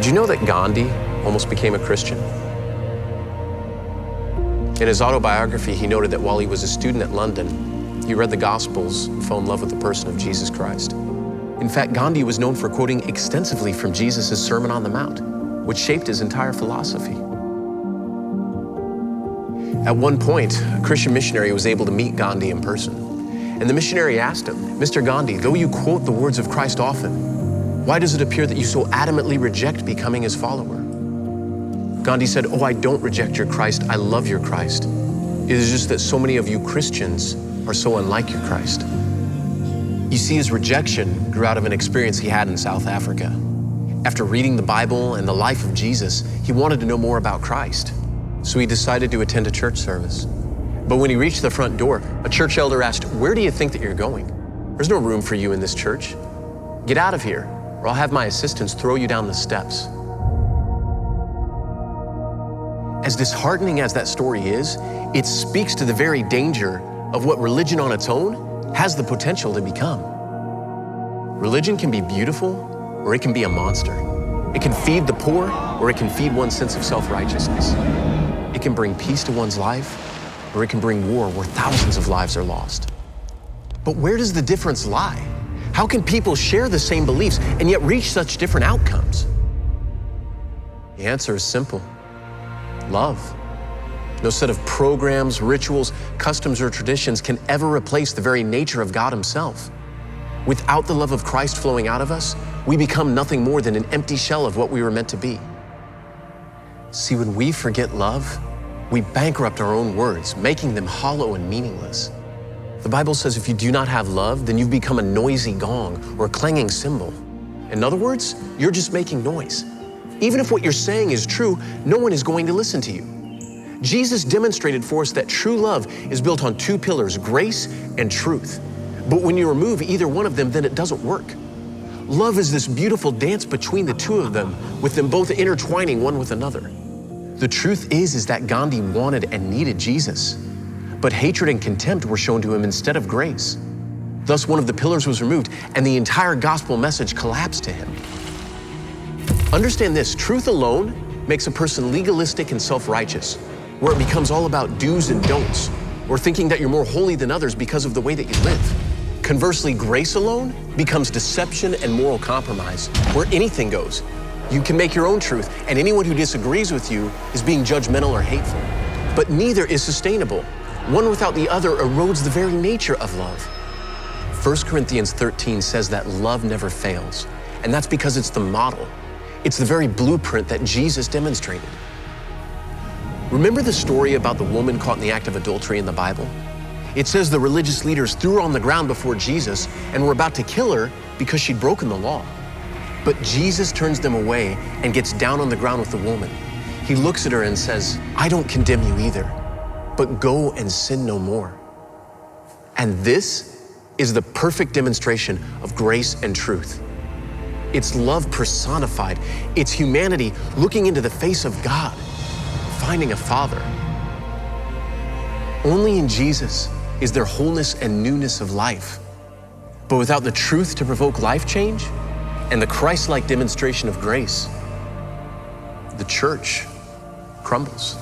Did you know that Gandhi almost became a Christian? In his autobiography, he noted that while he was a student at London, he read the Gospels and fell in love with the person of Jesus Christ. In fact, Gandhi was known for quoting extensively from Jesus' Sermon on the Mount, which shaped his entire philosophy. At one point, a Christian missionary was able to meet Gandhi in person. And the missionary asked him, "Mr. Gandhi, though you quote the words of Christ often, why does it appear that you so adamantly reject becoming his follower?" Gandhi said, "Oh, I don't reject your Christ, I love your Christ. It is just that so many of you Christians are so unlike your Christ." You see, his rejection grew out of an experience he had in South Africa. After reading the Bible and the life of Jesus, he wanted to know more about Christ. So he decided to attend a church service. But when he reached the front door, a church elder asked, "Where do you think that you're going? There's no room for you in this church. Get out of here, or I'll have my assistants throw you down the steps." As disheartening as that story is, it speaks to the very danger of what religion on its own has the potential to become. Religion can be beautiful, or it can be a monster. It can feed the poor, or it can feed one's sense of self-righteousness. It can bring peace to one's life, or it can bring war where thousands of lives are lost. But where does the difference lie? How can people share the same beliefs and yet reach such different outcomes? The answer is simple: love. No set of programs, rituals, customs, or traditions can ever replace the very nature of God Himself. Without the love of Christ flowing out of us, we become nothing more than an empty shell of what we were meant to be. See, when we forget love, we bankrupt our own words, making them hollow and meaningless. The Bible says if you do not have love, then you've become a noisy gong or a clanging cymbal. In other words, you're just making noise. Even if what you're saying is true, no one is going to listen to you. Jesus demonstrated for us that true love is built on two pillars, grace and truth. But when you remove either one of them, then it doesn't work. Love is this beautiful dance between the two of them, with them both intertwining one with another. The truth is that Gandhi wanted and needed Jesus, but hatred and contempt were shown to him instead of grace. Thus, one of the pillars was removed, and the entire gospel message collapsed to him. Understand this: truth alone makes a person legalistic and self-righteous, where it becomes all about do's and don'ts, or thinking that you're more holy than others because of the way that you live. Conversely, grace alone becomes deception and moral compromise, where anything goes. You can make your own truth, and anyone who disagrees with you is being judgmental or hateful. But neither is sustainable. One without the other erodes the very nature of love. 1 Corinthians 13 says that love never fails, and that's because it's the model. It's the very blueprint that Jesus demonstrated. Remember the story about the woman caught in the act of adultery in the Bible? It says the religious leaders threw her on the ground before Jesus and were about to kill her because she'd broken the law. But Jesus turns them away and gets down on the ground with the woman. He looks at her and says, "I don't condemn you either, but go and sin no more." And this is the perfect demonstration of grace and truth. It's love personified. It's humanity looking into the face of God, finding a Father. Only in Jesus is there wholeness and newness of life. But without the truth to provoke life change and the Christ-like demonstration of grace, the church crumbles.